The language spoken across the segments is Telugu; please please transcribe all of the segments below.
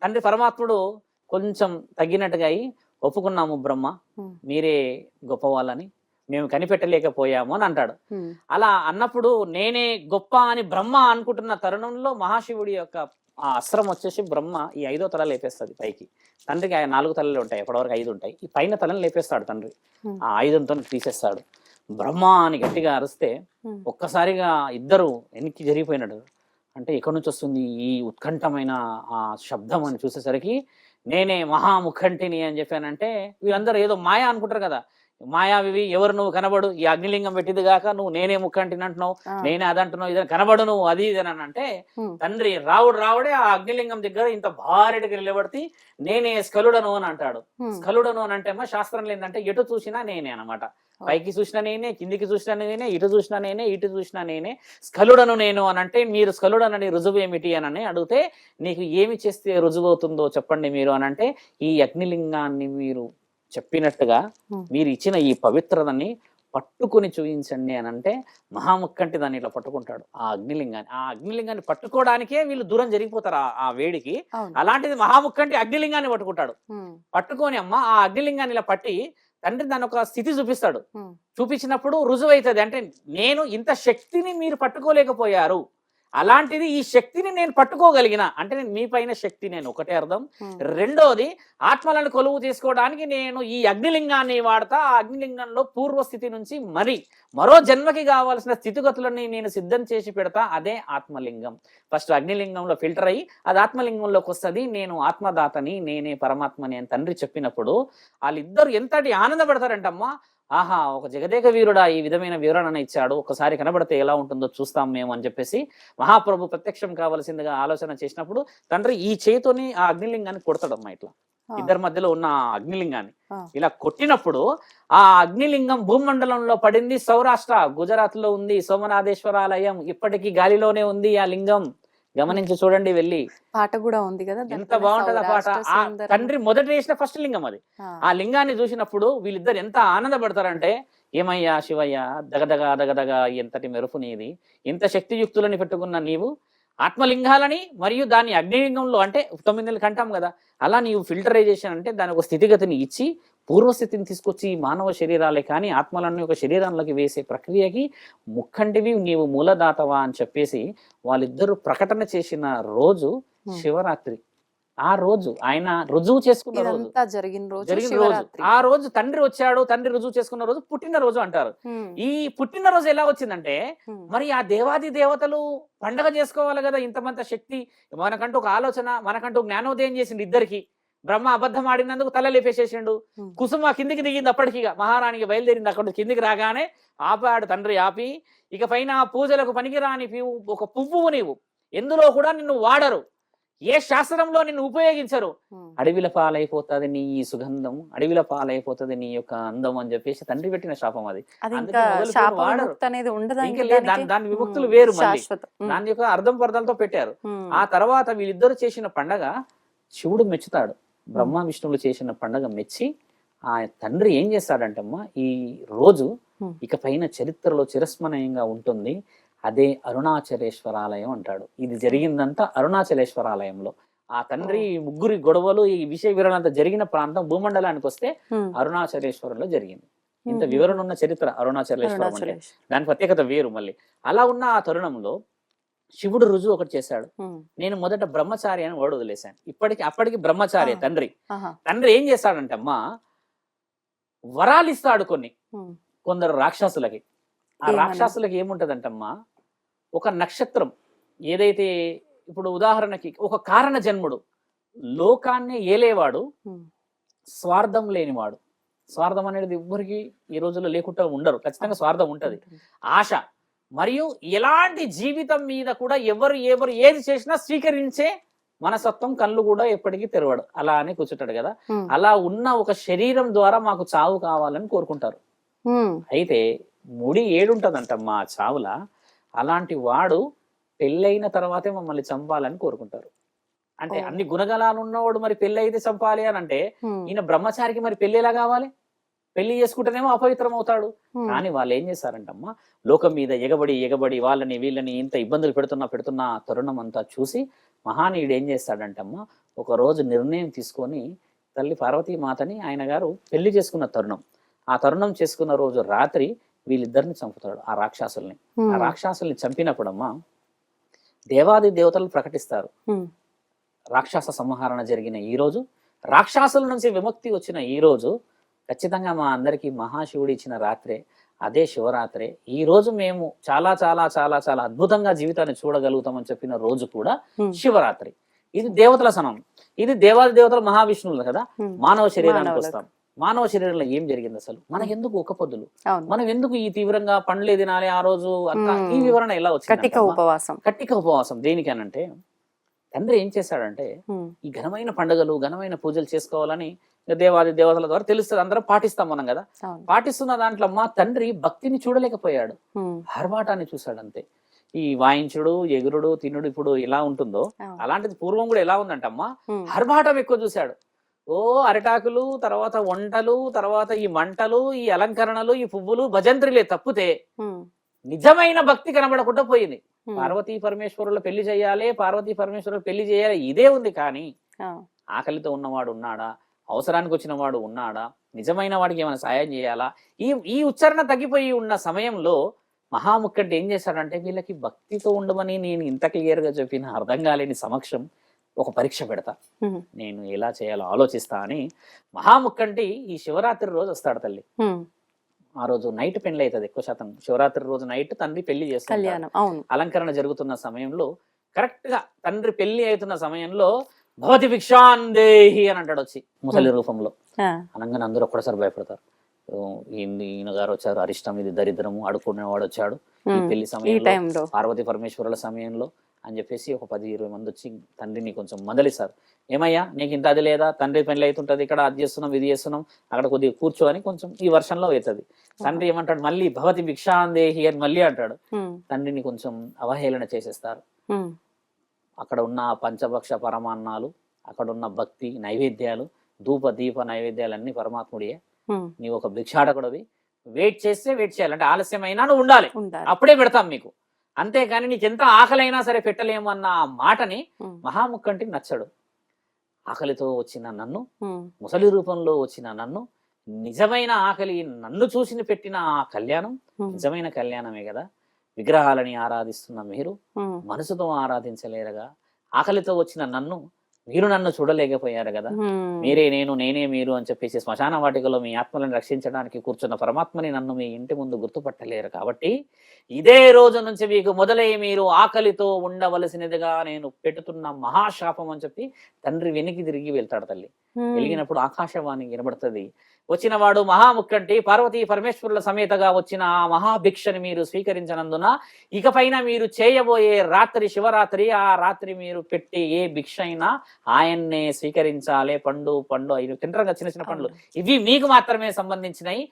తండ్రి పరమాత్ముడు కొంచెం తగ్గినట్టుగా అయి, ఒప్పుకున్నాము బ్రహ్మ, మీరే గొప్పవాళ్ళని, మేము కనిపెట్టలేకపోయాము అని అంటాడు. అలా అన్నప్పుడు నేనే గొప్ప అని బ్రహ్మ అనుకుంటున్న తరుణంలో మహాశివుడి యొక్క ఆ అస్త్రం వచ్చేసి బ్రహ్మ ఈ 5వ తల లేపేస్తుంది పైకి. తండ్రికి 4 తలలు ఉంటాయి, ఎప్పటివరకు 5 ఉంటాయి. ఈ పైన తలను లేపేస్తాడు తండ్రి, ఆ ఆయుధంతో తీసేస్తాడు. బ్రహ్మ అని గట్టిగా అరిస్తే ఒక్కసారిగా ఇద్దరు వెనక్కి జరిగిపోయినాడు. అంటే ఎక్కడి నుంచి వస్తుంది ఈ ఉత్కంఠమైన ఆ శబ్దం అని చూసేసరికి నేనే మహాముఖంటిని అని చెప్పానంటే, వీళ్ళందరూ ఏదో మాయా అనుకుంటారు కదా, మాయావి, ఎవరు నువ్వు కనబడు, ఈ అగ్నిలింగం పెట్టింది కాక నువ్వు నేనే ముక్కంటిని అంటున్నావు, నేనే అదంటున్నావు, ఇదని కనబడు నువ్వు, అది ఇది అని అంటే, తండ్రి రావుడే ఆ అగ్నిలింగం దగ్గర ఇంత భారీగా నిలబడితే నేనే స్కలుడను అని అంటాడు. స్కలుడను అని అంటే శాస్త్రంలో ఏంటంటే ఎటు చూసినా నేనే అనమాట. పైకి చూసినా నేనే, కిందికి చూసినా నేనే, ఇటు చూసినా నేనే, ఇటు చూసినా నేనే, స్కలుడను నేను అని అంటే, మీరు స్కలుడనని రుజువు ఏమిటి అని అడిగితే, నీకు ఏమి చేస్తే రుజువు అవుతుందో చెప్పండి మీరు అని అంటే, ఈ అగ్నిలింగాన్ని మీరు చెప్పినట్టుగా మీరు ఇచ్చిన ఈ పవిత్రతని పట్టుకొని చూపించండి అని అంటే, మహాముక్కంటి దాన్ని ఇట్లా పట్టుకుంటాడు ఆ అగ్నిలింగాన్ని. ఆ అగ్నిలింగాన్ని పట్టుకోవడానికే వీళ్ళు దూరం జరిగిపోతారు ఆ వేడికి. అలాంటిది మహాముక్కంటి అగ్నిలింగాన్ని పట్టుకుంటాడు. పట్టుకొని అమ్మ ఆ అగ్నిలింగాన్ని ఇలా పట్టి తండ్రి దాని ఒక స్థితి చూపిస్తాడు. చూపించినప్పుడు రుజువు అవుతుంది. అంటే నేను ఇంత శక్తిని మీరు పట్టుకోలేకపోయారు, అలాంటిది ఈ శక్తిని నేను పట్టుకోగలిగిన అంటే నేను మీ పైన శక్తి, నేను ఒకటే అర్థం. రెండోది, ఆత్మలను కొలువు చేసుకోవడానికి నేను ఈ అగ్నిలింగాన్ని వాడతా. ఆ అగ్నిలింగంలో పూర్వస్థితి నుంచి మరో జన్మకి కావాల్సిన స్థితిగతులని నేను సిద్ధం చేసి పెడతా. అదే ఆత్మలింగం. ఫస్ట్ అగ్నిలింగంలో ఫిల్టర్ అయ్యి అది ఆత్మలింగంలోకి వస్తుంది. నేను ఆత్మదాతని, నేనే పరమాత్మని అని తండ్రి చెప్పినప్పుడు వాళ్ళిద్దరు ఎంతటి ఆనందపడతారంటమ్మా. ఆహా, ఒక జగదేక వీరుడా ఈ విధమైన వివరణ ఇచ్చాడు, ఒకసారి కనబడితే ఎలా ఉంటుందో చూస్తాం మేము అని చెప్పేసి మహాప్రభు ప్రత్యక్షం కావలసిందిగా ఆలోచన చేసినప్పుడు తండ్రి ఈ చేతిని ఆ అగ్నిలింగాన్ని కొడతాడమ్మా. ఇట్లా ఇద్దరి మధ్యలో ఉన్న అగ్నిలింగాన్ని ఇలా కొట్టినప్పుడు ఆ అగ్నిలింగం భూమండలంలో పడింది. సౌరాష్ట్ర, గుజరాత్ లో ఉంది సోమనాథేశ్వరాలయం, ఇప్పటికీ గాలిలోనే ఉంది ఆ లింగం. గమనించి చూడండి వెళ్ళి. పాట కూడా ఉంది కదా, ఎంత బాగుంటది ఆ పాట. ఆ తండ్రి మొదట వేసిన ఫస్ట్ లింగం అది. ఆ లింగాన్ని చూసినప్పుడు వీళ్ళిద్దరు ఎంత ఆనందపడతారంటే, ఏమయ్యా శివయ్య, దగదగ దగదగ ఎంతటి మెరుపు నీది, ఇంత శక్తియుక్తులని పెట్టుకున్న నీవు ఆత్మలింగాలని మరియు దాన్ని అగ్నిలింగంలో అంటే 9 నెలలు కంటాం కదా, అలా నీవు ఫిల్టరైజేషన్ అంటే దాని ఒక స్థితిగతిని ఇచ్చి పూర్వస్థితిని తీసుకొచ్చి మానవ శరీరాలే కానీ ఆత్మలన్నీ ఒక శరీరంలోకి వేసే ప్రక్రియకి ముక్కంటివి నీవు మూలదాతవా అని చెప్పేసి వాళ్ళిద్దరూ ప్రకటన చేసిన రోజు శివరాత్రి. ఆ రోజు ఆయన రుజువు చేసుకున్న రోజు, జరిగిన రోజు ఆ రోజు తండ్రి వచ్చాడు, తండ్రి రుజువు చేసుకున్న రోజు పుట్టినరోజు అంటారు. ఈ పుట్టినరోజు ఎలా వచ్చిందంటే, మరి ఆ దేవాది దేవతలు పండగ చేసుకోవాలి కదా, ఇంతమంత శక్తి, మనకంటూ ఒక ఆలోచన, మనకంటూ జ్ఞానోదయం చేసిండు ఇద్దరికి. బ్రహ్మ అబద్ధం ఆడినందుకు తల లేపేసేసిండు. కుసుమ కిందికి దిగింది, అప్పటికిగా మహారాణికి బయలుదేరింది. అక్కడ కిందికి రాగానే ఆపాడు తండ్రి. ఆపి ఇక పైన పూజలకు పనికిరాని ఒక పువ్వు నీవు, ఎందులో కూడా నిన్ను వాడరు, ఏ శాస్త్రంలో నిన్ను ఉపయోగించరు, అడవిల పాలైపోతుంది నీ సుగంధం, అడవిల పాలైపోతుంది నీ యొక్క అందం అని చెప్పేసి తండ్రి పెట్టిన శాపం అది. దాని విముక్తులు వేరు, దాని యొక్క అర్థం పర్థాలతో పెట్టారు. ఆ తర్వాత వీళ్ళిద్దరు చేసిన పండగ శివుడు మెచ్చుతాడు. బ్రహ్మ విష్ణువులు చేసిన పండగ మెచ్చి ఆ తండ్రి ఏం చేస్తాడంటమ్మా, ఈ రోజు ఇక పైన చరిత్రలో చిరస్మరణీయంగా ఉంటుంది, అదే అరుణాచలేశ్వరాలయం అంటాడు. ఇది జరిగిందంతా అరుణాచలేశ్వరాలయంలో. ఆ తండ్రి ముగ్గురి గొడవలు, ఈ విషయ వివరణ అంతా జరిగిన ప్రాంతం భూమండలానికి వస్తే అరుణాచలేశ్వరంలో జరిగింది. ఇంత వివరణ ఉన్న చరిత్ర అరుణాచలేశ్వరం అంటే, దాని ప్రత్యేకత వేరు. మళ్ళీ అలా ఉన్న ఆ తరుణంలో శివుడు రుజువు ఒకటి చేశాడు. నేను మొదట బ్రహ్మచారి అని ఓడి వదిలేశాను. అప్పటికి బ్రహ్మచారి తండ్రి. తండ్రి ఏం చేస్తాడంటే అమ్మా, వరాలు ఇస్తాడు కొందరు రాక్షసులకి. ఆ రాక్షసులకి ఏముంటదంటమ్మా, ఒక నక్షత్రం ఏదైతే, ఇప్పుడు ఉదాహరణకి ఒక కారణ జన్ముడు, లోకాన్ని ఏలేవాడు, స్వార్థం లేనివాడు. స్వార్థం అనేది ఎవ్వరికి ఈ రోజుల్లో లేకుండా ఉండరు, ఖచ్చితంగా స్వార్థం ఉంటది. ఆశ మరియు ఎలాంటి జీవితం మీద కూడా ఎవరు ఏది చేసినా స్వీకరించే మనసత్వం, కళ్ళు కూడా ఎప్పటికీ తెరవడు, అలా అని కూర్చుంటాడు కదా. అలా ఉన్న ఒక శరీరం ద్వారా మాకు చావు కావాలని కోరుకుంటారు. అయితే ముడి 7 ఉంటదంటమ్మా ఆ చావుల. అలాంటి వాడు పెళ్ళైన తర్వాతే మమ్మల్ని చంపాలని కోరుకుంటారు. అంటే అన్ని గుణగణాలు ఉన్నవాడు మరి పెళ్ళి అయితే చంపాలి అని అంటే, ఈయన బ్రహ్మచారికి మరి పెళ్లి ఎలా కావాలి? పెళ్లి చేసుకుంటేనేమో అపవిత్రం అవుతాడు. కానీ వాళ్ళు ఏం చేశారంటమ్మా, లోకం మీద ఎగబడి వాళ్ళని వీళ్ళని ఇంత ఇబ్బందులు పెడుతున్న తరుణం అంతా చూసి మహానీయుడు ఏం చేస్తాడంటమ్మా, ఒక రోజు నిర్ణయం తీసుకొని తల్లి పార్వతీమాతని ఆయన గారు పెళ్లి చేసుకున్న తరుణం, ఆ తరుణం చేసుకున్న రోజు రాత్రి వీళ్ళిద్దరిని చంపుతాడు ఆ రాక్షసుల్ని. ఆ రాక్షసుల్ని చంపినప్పుడమ్మా దేవాది దేవతలు ప్రకటిస్తారు, రాక్షస సంహరణ జరిగిన ఈ రోజు, రాక్షసుల నుంచి విముక్తి వచ్చిన ఈ రోజు ఖచ్చితంగా మా అందరికీ మహాశివుడు ఇచ్చిన రాత్రే, అదే శివరాత్రే. ఈ రోజు మేము చాలా చాలా చాలా చాలా అద్భుతంగా జీవితాన్ని చూడగలుగుతామని చెప్పిన రోజు కూడా శివరాత్రి. ఇది దేవతల సనం, ఇది దేవాది దేవతల మహావిష్ణువులు కదా. మానవ శరీరానికి వస్తాం. మానవ శరీరంలో ఏం జరిగింది అసలు, మనకి ఎందుకు ఒక పొద్దులు, మనం ఎందుకు ఈ తీవ్రంగా పండ్లే తినాలి ఆ రోజు అంతా, ఈ వివరణ ఎలా వచ్చింది? కట్టిక ఉపవాసం దేనికనంటే తండ్రి ఏం చేశాడంటే ఈ ఘనమైన పండుగలు ఘనమైన పూజలు చేసుకోవాలని దేవాది దేవతల ద్వారా తెలుస్తుంది, అందరం పాటిస్తాం మనం కదా. పాటిస్తున్న దాంట్లో మా తండ్రి భక్తిని చూడలేకపోయాడు, హర్బాటాన్ని చూశాడు అంతే. ఈ వాయించుడు ఎగురుడు తినుడు ఇప్పుడు ఎలా ఉంటుందో అలాంటిది పూర్వం కూడా ఎలా ఉందంటమ్మా, హర్బాటం ఎక్కువ చూశాడు. ఓ అరిటాకులు, తర్వాత వంటలు, తర్వాత ఈ మంటలు, ఈ అలంకరణలు, ఈ పువ్వులు భజంత్రిలే తప్పితే నిజమైన భక్తి కనబడకుండా పోయింది. పార్వతీ పరమేశ్వరుల పెళ్లి చేయాలి, పార్వతీ పరమేశ్వరుల పెళ్లి చేయాలి, ఇదే ఉంది. కానీ ఆకలితో ఉన్నవాడు ఉన్నాడా, అవసరానికి వచ్చిన వాడు ఉన్నాడా, నిజమైన వాడికి ఏమైనా సాయం చేయాలా, ఈ ఉచ్చారణ తగ్గిపోయి ఉన్న సమయంలో మహాముఖ్యంటే ఏం చేశాడంటే వీళ్ళకి భక్తితో ఉండమని నేను ఇంత క్లియర్ గా చెప్పిన అర్థం కాలేని సమక్షం ఒక పరీక్ష పెడతా, నేను ఎలా చేయాలో ఆలోచిస్తా అని మహాముఖ్యంటి ఈ శివరాత్రి రోజు వస్తాడు తల్లి. ఆ రోజు నైట్ పెళ్లి అవుతుంది, ఎక్కువ శాతం శివరాత్రి రోజు నైట్ తండ్రి పెళ్లి చేస్తాడు. అలంకరణ జరుగుతున్న సమయంలో కరెక్ట్ గా తండ్రి పెళ్లి అవుతున్న సమయంలో భవతి భిక్షాందేహి అని అంటాడు వచ్చి ముసలి రూపంలో. అనగానే అందరూ ఒక్కసారి భయపడతారు, ఈయన గారు వచ్చారు, అరిష్టం, ఇది దరిద్రము, అడుకునేవాడు వచ్చాడు ఈ పెళ్లి సమయంలో, పార్వతీ పరమేశ్వరుల సమయంలో అని చెప్పేసి ఒక 10-20 మంది వచ్చి తండ్రిని కొంచెం మందలిస్తారు. ఏమయ్యా నీకు ఇంత అది లేదా, తండ్రి పెళ్లి అవుతుంటది, ఇక్కడ అది చేస్తున్నాం ఇది చేస్తున్నాం, అక్కడ కొద్దిగా కూర్చో అని కొంచెం ఈ వర్షంలో అవుతుంది. తండ్రి ఏమంటాడు, మళ్ళీ భవతి భిక్షాందేహి అని మళ్ళీ అంటాడు. తండ్రిని కొంచెం అవహేళన చేసేస్తారు. అక్కడ ఉన్న పంచభక్ష పరమాన్నాలు, అక్కడ ఉన్న భక్తి నైవేద్యాలు, ధూప దీప నైవేద్యాలన్నీ పరమాత్ముడియే, నీవు ఒక భిక్షాటకుడివి, వెయిట్ చేస్తే వెయిట్ చేయాలి, అంటే ఆలస్యమైనా నువ్వు ఉండాలి, అప్పుడే పెడతాం మీకు, అంతేకాని నీకు ఎంత ఆకలైనా సరే పెట్టలేము అన్న ఆ మాటని మహాముఖంటికి నచ్చడు. ఆకలితో వచ్చిన నన్ను, ముసలి రూపంలో వచ్చిన నన్ను, నిజమైన ఆకలి నన్ను చూసి పెట్టిన ఆ కళ్యాణం నిజమైన కళ్యాణమే కదా. విగ్రహాలని ఆరాధిస్తున్న మీరు మనసుతో ఆరాధించలేరుగా, ఆకలితో వచ్చిన నన్ను మీరు నన్ను చూడలేకపోయారు కదా, మీరే నేను నేనే మీరు అని చెప్పేసి శ్మశాన వాటికలో మీ ఆత్మలను రక్షించడానికి కూర్చున్న పరమాత్మని నన్ను మీ ఇంటి ముందు గుర్తుపట్టలేరు. కాబట్టి ఇదే రోజు నుంచి మీకు మొదలై మీరు ఆకలితో ఉండవలసినదిగా నేను పెట్టుతున్న మహాశాపం అని చెప్పి తండ్రి వెనక్కి తిరిగి వెళ్తాడు. తల్లి వెలిగినప్పుడు ఆకాశవాణి వినబడుతుంది, వచ్చిన వాడు మహాముఖ్యంటి పార్వతీ పరమేశ్వరుల సమేతగా వచ్చిన ఆ మహాభిక్షని మీరు స్వీకరించినందున ఇకపైన మీరు చేయబోయే రాత్రి శివరాత్రి, ఆ రాత్రి మీరు పెట్టే ఏ భిక్ష అయినా ఆయన్నే స్వీకరించాలి. పండు పండు అవి తింటారుగా, చిన్న చిన్న పండ్లు, ఇవి మీకు మాత్రమే సంబంధించినవి.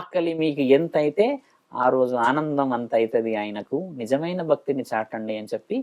ఆకలి మీకు ఎంత అయితే ఆ రోజు ఆనందం అంత అవుతుంది, ఆయనకు నిజమైన భక్తిని చాటండి అని చెప్పి